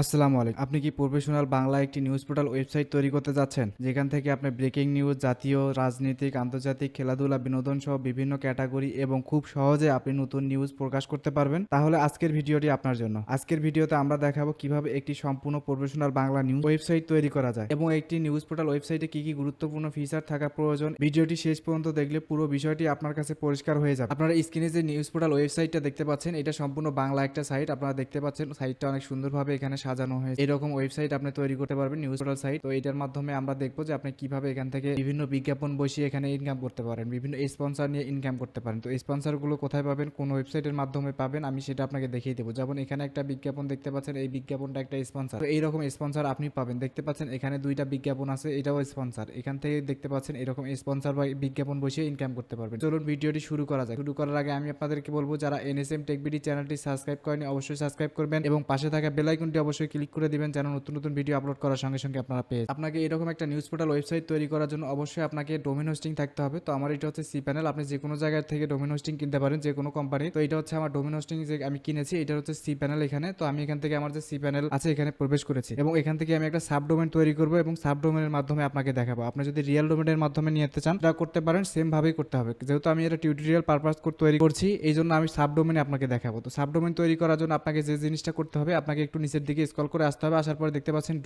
আসসালামু আলাইকুম। আপনি কি প্রফেশনাল বাংলা একটি নিউজ পোর্টাল ওয়েবসাইট তৈরি করতে যাচ্ছেন? যেখান থেকে আপনি ব্রেকিং নিউজ, জাতীয়, রাজনৈতিক, আন্তর্জাতিক, খেলাধুলা, বিনোদন সহ বিভিন্ন ক্যাটাগরি এবং খুব সহজে আপনি নতুন নিউজ প্রকাশ করতে পারবেন? তাহলে আজকের ভিডিওটি আপনার জন্য। আজকের ভিডিওতে আমরা দেখাবো কিভাবে একটি সম্পূর্ণ প্রফেশনাল বাংলা নিউজ ওয়েবসাইট তৈরি করা যায় এবং একটি নিউজ পোর্টাল ওয়েবসাইটে কি কি গুরুত্বপূর্ণ ফিচার থাকা প্রয়োজন। ভিডিওটি শেষ পর্যন্ত দেখলে পুরো বিষয়টি আপনার কাছে পরিষ্কার হয়ে যাবে। আপনারা স্ক্রিনে যে নিউজ পোর্টাল ওয়েবসাইটটা দেখতে পাচ্ছেন, এটা সম্পূর্ণ বাংলা একটা সাইট। আপনারা দেখতে পাচ্ছেন সাইটটা অনেক সুন্দরভাবে এখানে সাজানো হয়েছে। এরকম ওয়েবসাইট আপনি তৈরি করতে পারবেন, নিউজ পোর্টাল সাইট। তো এটার মাধ্যমে আমরা দেখবো যে আপনি কিভাবে এখান থেকে বিভিন্ন বিজ্ঞাপন বসিয়ে এখানে ইনকাম করতে পারেন, বিভিন্ন স্পন্সর নিয়ে ইনকাম করতে পারেন। তো স্পন্সর গুলো কোথায় পাবেন, কোন ওয়েবসাইটের মাধ্যমে পাবেন, আমি সেটা আপনাকে দেখিয়ে দেবো। যেমন এখানে একটা বিজ্ঞাপন দেখতে পাচ্ছেন, এই বিজ্ঞাপনটা একটা স্পন্সর। তো এইরকম স্পন্সর আপনি পাবেন। দেখতে পাচ্ছেন এখানে দুইটা বিজ্ঞাপন আছে, এটাও স্পন্সর। এখান থেকে দেখতে পাচ্ছেন এরকম স্পন্সর বা বিজ্ঞাপন বসিয়ে ইনকাম করতে পারবেন। চলুন ভিডিওটি শুরু করা যায়। শুরু করার আগে আমি আপনাদেরকে বলবো, যারা এনএসএম টেকবিডি চ্যানেলটি সাবস্ক্রাইব করেনি অবশ্যই সাবস্ক্রাইব করবেন এবং পাশে থাকা বেল আইকনটি অবশ্যই ক্লিক করে দিবেন, যেন নতুন নতুন ভিডিও আপলোড করার সঙ্গে সঙ্গে আপনারা পেয়ে যান। আপনাকে এরকম একটা নিউজ পোর্টাল ওয়েবসাইট তৈরি করার জন্য অবশ্যই আপনাকে ডোমেন হোস্টিং থাকতে হবে। তো আমার এটা হচ্ছে সি প্যানেল। আপনি যে কোনো জায়গা থেকে ডোমেন হোস্টিং কিনতে পারেন, যে কোনো কোম্পানি। তো এটা হচ্ছে আমার ডোমেন হোস্টিং যে আমি কিনেছি, এটা হচ্ছে সি প্যানেল এখানে। তো আমি এখান থেকে আমার যে সি প্যানেল আছে এখানে প্রবেশ করেছি এবং এখান থেকে আমি একটা সাব ডোমেন তৈরি করব এবং সাব ডোমেনের মাধ্যমে আপনাকে দেখাবো। আপনি যদি রিয়েল ডোমেনের মাধ্যমে নিতে চান তা করতে পারেন, সেম ভাবেই করতে হবে। যেহেতু আমি এটা টিউটোরিয়াল পারপাস তৈরি করছি, এই জন্য আমি সাব ডোমেনে আপনাকে দেখাবো। তো সাব ডোমেন তৈরি করার জন্য আপনাকে যে জিনিসটা করতে হবে, আপনাকে একটু নিচের দিকে স্ক্রল করে আসতে হবে। আসার পরে দেখতে পাচ্ছেন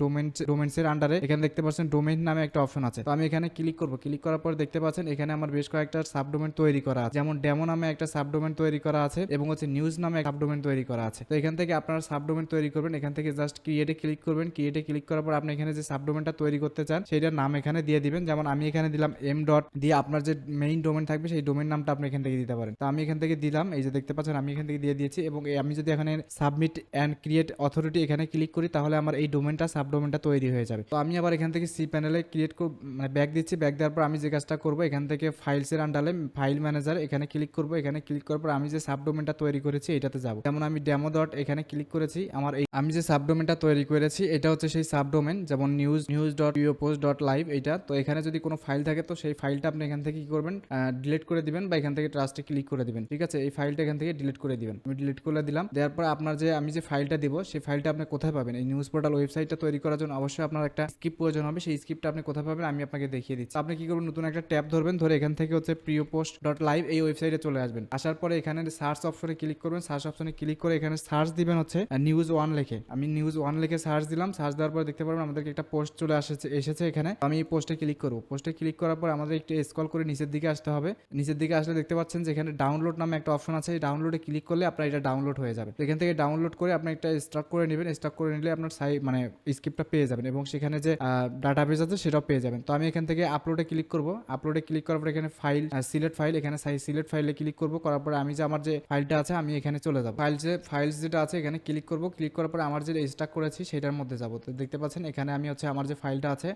ডোমেন্সের আন্ডারে এখানে দেখতে পাচ্ছেন ডোমেইন নামে একটা অপশন আছে। তো আমি এখানে ক্লিক করব। ক্লিক করার পর দেখতে পাচ্ছেন এখানে আমার বেশ কয়েকটা সাবডোমেন তৈরি করা আছে। যেমন ডেমো নামে একটা সাবডোমেন তৈরি করা আছে এবং হচ্ছে নিউজ নামে একটা সাবডোমেন তৈরি করা আছে। তো এখান থেকে আপনারা সাবডোমেন তৈরি করবেন। এখান থেকে জাস্ট ক্রিয়েটে ক্লিক করবেন। ক্রিয়েটে ক্লিক করার পর আপনি এখানে যে সাবডোমেনটা তৈরি করতে চান সেইটার নাম এখানে দিয়ে দিবেন। যেমন আমি এখানে দিলাম এম ডট দিয়ে, আপনার যে মেইন ডোমেন থাকবে সেই ডোমেন নামটা আপনি এখান থেকে দিতে পারেন। তো আমি এখান থেকে দিলাম, এই যে দেখতে পাচ্ছেন আমি এখান থেকে দিয়ে দিয়েছি। এবং আমি যদি এখানে সাবমিট অ্যান্ড ক্রিয়েট অথরিটি এখানে ক্লিক করি, তাহলে আমার এই ডোমেনটা সাবডোমেনটা তৈরি হয়ে যাবে। তো আমি আবার এখান থেকে সি প্যানেলে ক্রিয়েট মানে ব্যাক দিচ্ছি। ব্যাক দেওয়ার পর আমি যে কাজটা করবো, এখান থেকে ফাইলসের আন্ডারে ফাইল ম্যানেজার এখানে ক্লিক করবো। এখানে ক্লিক করার পর আমি যে সাবডোমেনটা তৈরি করেছি এটাতে যাবো। যেমন আমি ডেমো ডট এখানে ক্লিক করেছি। আমার এই আমি যে সাবডোমেনটা তৈরি করেছি এটা হচ্ছে সেই সাবডোমেন, যেমন news dot post dot live এইটা। তো এখানে যদি কোনো ফাইল থাকে তো সেই ফাইলটা আপনি এখান থেকে কি করবেন, ডিলিট করে দিবেন বা এখান থেকে ট্রাস্টে ক্লিক করে দিবেন। ঠিক আছে, এই ফাইলটা এখান থেকে ডিলিট করে দিবেন। আমি ডিলিট করে দিলাম। দেওয়ার পর আপনার যে আমি যে ফাইলটা দিব সেই ফাইলটা আপনি কোথায় পাবেন, এই নিউজ পোর্টাল ওয়েবসাইটটা তৈরি করার জন্য অবশ্যই আপনার একটা স্ক্রিপ্ট প্রয়োজন হবে। সেই স্ক্রিপ্টটা আপনি কোথায় পাবেন আমি আপনাকে দেখিয়ে দিচ্ছি। আপনি কি করবেন, নতুন একটা ট্যাব ধরবেন, ধরে এখান থেকে হচ্ছে প্রিয় পোস্ট ডট লাইভ এই ওয়েবসাইটে চলে আসবেন। আসার পরে এখানে সার্চ অপশনে ক্লিক করবেন। সার্চ অপশনে ক্লিক করে এখানে সার্চ দিবেন হচ্ছে নিউজ ওয়ান লিখে। আমি নিউজ ওয়ান লিখে সার্চ দিলাম। সার্চ দেওয়ার পরে দেখতে পারবেন আমাদেরকে একটা পোস্ট চলে এসেছে এখানে। আমি এই পোস্টে ক্লিক করব। পোস্টে ক্লিক করার পর আমাদের একটু স্ক্রল করে নিচের দিকে আসতে হবে। নিচের দিকে আসলে দেখতে পাচ্ছেন যে এখানে ডাউনলোড নামে একটা অপশন আছে। এই ডাউনলোডে ক্লিক করলে আপনার এটা ডাউনলোড হয়ে যাবে। এখান থেকে ডাউনলোড করে আপনি একটা স্ট্রাক করে নেবেন। স্ট্রাক করে নিলে আপনার মানে স্ক্রিপ্টটা পেয়ে যাবেন এবং সেখানে যে ডাটাবেস আছে সেটাও পেয়ে যাবেন। তো আমি এখান থেকে আপলোডে ক্লিক করব। আপলোডে ক্লিক করার পর এখানে ফাইল সিলেক্ট ফাইল, এখানে সিলেক্ট ফাইলে ক্লিক করব। করার পরে আমি যে আমার যে ফাইলটা আছে আমি এখানে চলে যাব। ফাইলস যেটা আছে এখানে ক্লিক করব। ক্লিক করার পরে আমার যে স্ট্রাক করেছি সেটার মধ্যে যাব। তো দেখতে পাচ্ছেন এখানে আমি হচ্ছে আমার যে ফাইলটা আছে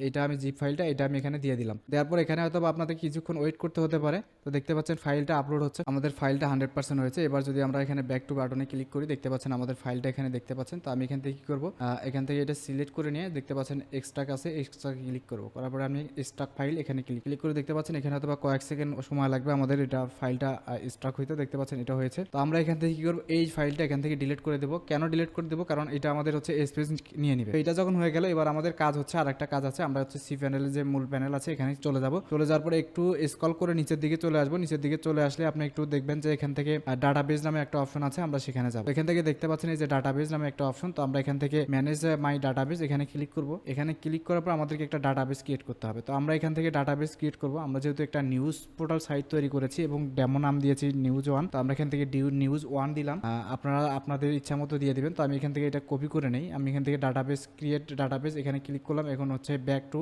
এটা আমি জিপ ফাইলটা এটা আমি এখানে দিয়ে দিলাম। দেওয়ার পর এখানে হয়তো আপনাদের কিছুক্ষণ ওয়েট করতে হতে পারে। তো দেখতে পাচ্ছেন ফাইলটা আপলোড হচ্ছে। আমাদের ফাইলটা 100% হয়েছে। এবার যদি আমরা এখানে ব্যাক টু বাটনে ক্লিক করি, দেখতে পাচ্ছেন আমাদের ফাইলটা এখানে দেখতে পাচ্ছেন। তো আমি এখান থেকে কি করব, এখান থেকে এটা সিলেক্ট করে নিয়ে দেখতে পাচ্ছেন এক্সট্রাক আছে, এক্সট্রা ক্লিক করব। করার পরে আমি স্ট্রাক ফাইল এখানে ক্লিক করে দেখতে পাচ্ছেন এখানে হয়তো কয়েক সেকেন্ড সময় লাগবে আমাদের এটা ফাইলটা স্ট্রাক হইতে। দেখতে পাচ্ছেন এটা হয়েছে। তো আমরা এখান থেকে কি করব, এই ফাইলটা এখান থেকে ডিলিট করে দেবো। কেন ডিলিট করে দেবো, কারণ এটা আমাদের হচ্ছে স্পেস নিয়ে নিবে। এটা যখন হয়ে গেল এবার আমাদের কাজ হচ্ছে আর একটা কাজ আছে। আমরা হচ্ছে সি প্যানেলের যে মূল প্যানেল আছে এখানে চলে যাব। চলে যাওয়ার পরে একটু স্ক্রল করে নিচের দিকে চলে আসবো। নিচের দিকে চলে আসলে আপনি একটু দেখবেন যে এখান থেকে ডাটাবেস নামে একটা অপশন আছে, আমরা সেখানে যাব। এখান থেকে দেখতে পাচ্ছেন এই যে ডাটাবেস নামে একটা অপশন। তো আমরা এখান থেকে ম্যানেজ মাই ডাটাবেস এখানে ক্লিক করব। এখানে ক্লিক করার পর আমাদেরকে একটা ডাটাবেস ক্রিয়েট করতে হবে। তো আমরা এখান থেকে ডাটাবেস ক্রিয়েট করব। আমরা যেহেতু একটা নিউজ পোর্টাল সাইট তৈরি করেছি এবং ডেমো নাম দিয়েছি নিউজ ওয়ান, তো আমরা এখান থেকে নিউজ ওয়ান দিলাম। আপনারা আপনাদের ইচ্ছা মতো দিয়ে দিবেন। তো আমি এখান থেকে এটা কপি করে নেই। আমি এখান থেকে ডাটাবেস ক্রিয়েট ডাটাবেস এখানে ক্লিক করলাম। এখন হচ্ছে back to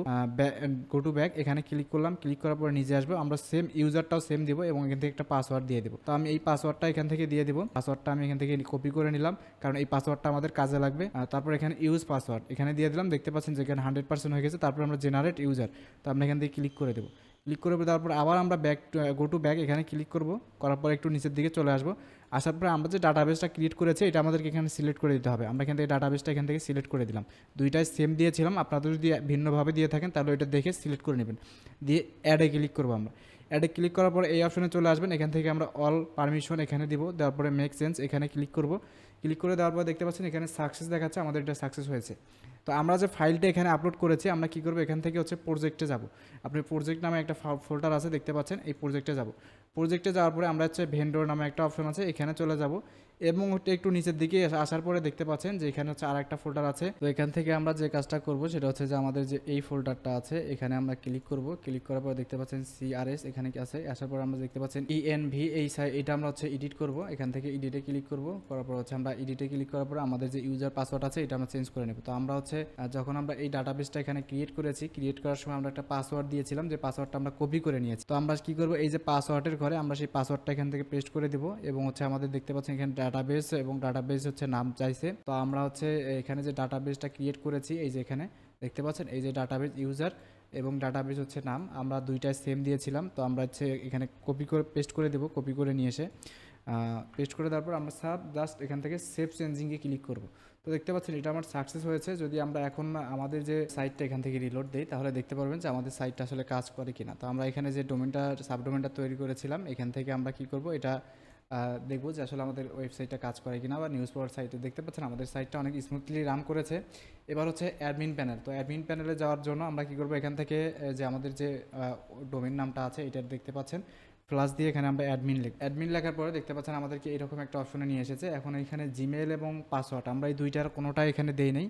go to back এখানে ক্লিক করলাম। ক্লিক করার পর নিজে আসবো। আমরা সেম ইউজারটাও সেম দিব এবং এখান থেকে একটা পাসওয়ার্ড দিয়ে দিব। তো আমি এই পাসওয়ার্ডটা এখান থেকে দিয়ে দিব। পাসওয়ার্ডটা আমি এখান থেকে কপি করে নিলাম, কারণ এই পাসওয়ার্ডটা আমাদের কাজে লাগবে। তারপর এখানে ইউজ পাসওয়ার্ড এখানে দিয়ে দিলাম। দেখতে পাচ্ছেন যে এখানে 100% হয়ে গেছে। তারপর আমরা জেনারেট ইউজার, তো আমরা এখান থেকে ক্লিক করে দেবো। ক্লিক করে তারপর আবার আমরা গো টু ব্যাক এখানে ক্লিক করব। করার পর একটু নিচের দিকে চলে আসবো। আসার পরে আমরা যে ডাটাবেসটা ক্রিয়েট করেছি এটা আমাদেরকে এখানে সিলেক্ট করে দিতে হবে। আমরা এখান থেকে ডাটাবেসটা এখান থেকে সিলেক্ট করে দিলাম। দুইটাই সেম দিয়েছিলাম, আপনাদের যদি ভিন্নভাবে দিয়ে থাকেন তাহলে ওইটা দেখে সিলেক্ট করে নেবেন। দিয়ে অ্যাডে ক্লিক করবো। আমরা অ্যাডে ক্লিক করার পরে এই অপশনে চলে আসবেন। এখান থেকে আমরা অল পারমিশন এখানে দিব। দেওয়ার পরে মেক চেঞ্জ এখানে ক্লিক করব। ক্লিক করে দেওয়ার পর দেখতে পাচ্ছেন এখানে সাকসেস দেখাচ্ছে, আমাদের এটা সাকসেস হয়েছে। তো আমরা যে ফাইলটা এখানে আপলোড করেছি আমরা কী করবো, এখান থেকে হচ্ছে প্রজেক্টে যাব। আপনি প্রজেক্ট নামে একটা ফোল্ডার আছে দেখতে পাচ্ছেন, এই প্রজেক্টে যাব। প্রজেক্টে যাওয়ার পরে আমরা হচ্ছে ভেন্ডর নামে একটা অপশন আছে, এখানে চলে যাব এবং হচ্ছে একটু নিচের দিকে আসার পরে দেখতে পাচ্ছেন যে এখানে হচ্ছে আর একটা ফোল্ডার আছে। তো এখান থেকে আমরা যে কাজটা করব সেটা হচ্ছে যে আমাদের যে এই ফোল্ডারটা আছে এখানে আমরা ক্লিক করব। ক্লিক করার পর দেখতে পাচ্ছেন CRS এখানে কি আছে, আসার পর আমরা দেখতে পাচ্ছেন ENV এটা আমরা হচ্ছে এডিট করব। এখান থেকে এডিটে ক্লিক করব, করার পর হচ্ছে আমরা এডিটে ক্লিক করার পর আমাদের যে ইউজার পাসওয়ার্ড আছে এটা আমরা চেঞ্জ করে নেব। তো আমরা হচ্ছে যখন আমরা এই ডাটাবেসটা এখানে ক্রিয়েট করেছি, ক্রিয়েট করার সময় আমরা একটা পাসওয়ার্ড দিয়েছিলাম, যে পাসওয়ার্ডটা আমরা কপি করে নিয়েছি। তো আমরা কি করব, এই যে পাসওয়ার্ডের ঘরে আমরা সেই পাসওয়ার্ডটা এখান থেকে পেস্ট করে দিব এবং হচ্ছে আমাদের দেখতে পাচ্ছেন এখানে ডাটাবেস এবং ডাটাবেস হচ্ছে নাম চাইছে। তো আমরা হচ্ছে এখানে যে ডাটাবেসটা ক্রিয়েট করেছি এই যে এখানে দেখতে পাচ্ছেন এই যে ডাটাবেস ইউজার এবং ডাটাবেস হচ্ছে নাম, আমরা দুইটাই সেম দিয়েছিলাম। তো আমরা হচ্ছে এখানে কপি করে পেস্ট করে দেবো, কপি করে নিয়ে এসে পেস্ট করে দেওয়ার পর আমরা জাস্ট এখান থেকে সেভ চেঞ্জিংয়ে ক্লিক করব। তো দেখতে পাচ্ছেন এটা আমার সাকসেস হয়েছে। যদি আমরা এখন আমাদের যে সাইটটা এখান থেকে রিলোড দিই তাহলে দেখতে পারবেন যে আমাদের সাইটটা আসলে কাজ করে কিনা। তো আমরা এখানে যে ডোমেনটা সাবডোমেনটা তৈরি করেছিলাম এখান থেকে আমরা কি করব, এটা দেখবো যে আসলে আমাদের ওয়েবসাইটটা কাজ করে কিনা। বা নিউজ পাওয়ার সাইটে দেখতে পাচ্ছেন আমাদের সাইটটা অনেক স্মুথলি রান করেছে। এবার হচ্ছে অ্যাডমিন প্যানেল। তো অ্যাডমিন প্যানেলে যাওয়ার জন্য আমরা কি করব, এখান থেকে যে আমাদের যে ডোমেন নামটা আছে এটা দেখতে পাচ্ছেন প্লাস দিয়ে এখানে আমরা অ্যাডমিন লেখার পরে দেখতে পাচ্ছেন আমাদেরকে এরকম একটা অপশনে নিয়ে এসেছে। এখন এখানে জিমেল এবং পাসওয়ার্ড আমরা এই দুইটার কোনোটাই এখানে দেই নেই।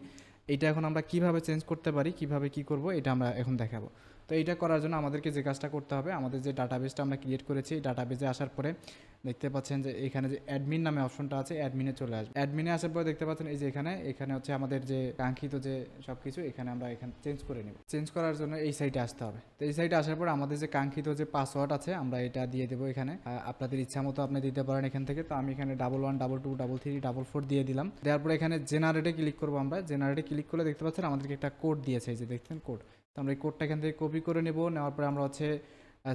এইটা এখন আমরা কিভাবে চেঞ্জ করতে পারি, কিভাবে কি করব এটা আমরা এখন দেখাবো। তো এইটা করার জন্য আমাদেরকে যে কাজটা করতে হবে, আমাদের যে ডাটাবেসটা আমরা ক্রিয়েট করেছি এই ডাটাবেসে আসার পরে দেখতে পাচ্ছেন যে এখানে যে অ্যাডমিন নামে অপশনটা আছে অ্যাডমিনে চলে আসবে। অ্যাডমিনে আসার পরে দেখতে পাচ্ছেন এই যে এখানে হচ্ছে আমাদের যে কাঙ্ক্ষিত যে সব কিছু এখানে আমরা এখানে চেঞ্জ করে নেব। চেঞ্জ করার জন্য এই সাইটে আসতে হবে। তো এই সাইটে আসার পর আমাদের যে কাঙ্ক্ষিত যে পাসওয়ার্ড আছে আমরা এটা দিয়ে দেবো এখানে। আপনাদের ইচ্ছা মতো আপনি দিতে পারেন এখান থেকে। তো আমি এখানে 11222344 দিয়ে দিলাম। দেওয়ার পরে এখানে জেনারেটে ক্লিক করবো। আমরা জেনারেটে ক্লিক করলে দেখতে পাচ্ছেন আমাদেরকে একটা কোড দিয়েছে, এই যে দেখছেন কোড। তো আমরা এই কোডটা এখান থেকে কপি করে নেব। নেওয়ার পরে আমরা হচ্ছে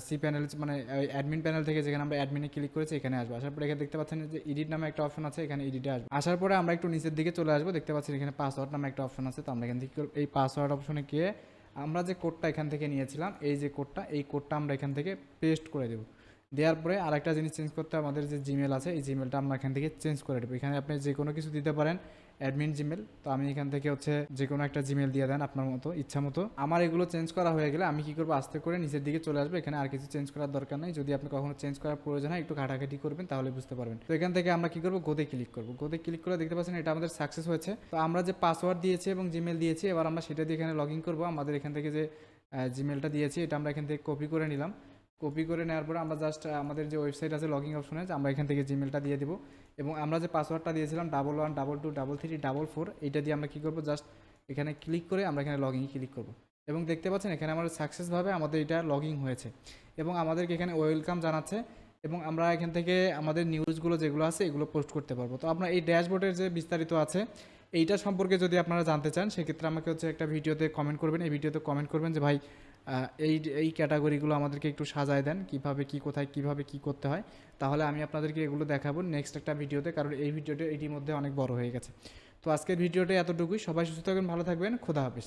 সি প্যানেল মানে অ্যাডমিন প্যানেল থেকে যেখানে আমরা অ্যাডমিনে ক্লিক করেছি এখানে আসবো। আসার পরে এখানে দেখতে পাচ্ছেন যে এডিট নামে একটা অপশন আছে, এখানে এডিটে আসবো। আসার পরে আমরা একটু নিচের দিকে চলে আসবো, দেখতে পাচ্ছেন এখানে পাসওয়ার্ড নামে একটা অপশন আছে। তো আমরা এখান থেকে এই পাসওয়ার্ড অপশনে গিয়ে আমরা যে কোডটা এখান থেকে নিয়েছিলাম এই যে কোডটা আমরা এখান থেকে পেস্ট করে দেবো। দেওয়ার পরে আরেকটা জিনিস চেঞ্জ করতে হবে, আমাদের যে জিমেল আছে এই জিমেলটা আমরা এখান থেকে চেঞ্জ করে দেবো। এখানে আপনি যে কোনো কিছু দিতে পারেন, অ্যাডমিন জিমেল। তো আমি এখান থেকে হচ্ছে যে কোনো একটা জিমেল দিয়ে দেন আপনার মতো ইচ্ছা মতো। আমার এগুলো চেঞ্জ করা হয়ে গেলে আমি কি করবো, আস্তে করে নিচের দিকে চলে আসবো। এখানে আর কিছু চেঞ্জ করার দরকার নেই। যদি আপনি কখনো চেঞ্জ করার প্রয়োজন হয় একটু ঘাটাঘাটি করবেন তাহলে বুঝতে পারবেন। তো এখান থেকে আমরা কি করবো, গোতে ক্লিক করবো। গোতে ক্লিক করে দেখতে পাচ্ছেন এটা আমাদের সাকসেস হয়েছে। তো আমরা যে পাসওয়ার্ড দিয়েছি এবং জিমেল দিয়েছি এবার আমরা সেটা দিয়ে এখানে লগ ইন করবো। আমাদের এখান থেকে যে জিমেলটা দিয়েছি এটা আমরা এখান থেকে কপি করে নিলাম। কপি করে নেওয়ার পরে আমরা জাস্ট আমাদের যে ওয়েবসাইট আছে লগইন অপশনে আমরা এখান থেকে জিমেলটা দিয়ে দেবো এবং আমরা যে পাসওয়ার্ডটা দিয়েছিলাম 11222344 এইটা দিয়ে আমরা কী করবো, জাস্ট এখানে ক্লিক করে আমরা এখানে লগ ইন ক্লিক করবো এবং দেখতে পাচ্ছেন এখানে আমাদের সাকসেসভাবে আমাদের এটা লগ ইন হয়েছে এবং আমাদেরকে এখানে ওয়েলকাম জানাচ্ছে এবং আমরা এখান থেকে আমাদের নিউজগুলো যেগুলো আছে এগুলো পোস্ট করতে পারবো। তো আপনার এই ড্যাশবোর্ডের যে বিস্তারিত আছে এইটা সম্পর্কে যদি আপনারা জানতে চান সেক্ষেত্রে আমাকে হচ্ছে একটা ভিডিওতে কমেন্ট করবেন। এই ভিডিওতে কমেন্ট করবেন যে ভাই এই ক্যাটাগরিগুলো আমাদেরকে একটু সাজায় দেন, কীভাবে কী কোথায় কীভাবে কী করতে হয়। তাহলে আমি আপনাদেরকে এগুলো দেখাবো নেক্সট একটা ভিডিওতে, কারণ এই ভিডিওটা এটির মধ্যে অনেক বড় হয়ে গেছে। তো আজকের ভিডিওটা এতটুকুই। সবাই সুস্থ থাকবেন, ভালো থাকবেন, খোদা হাফেজ।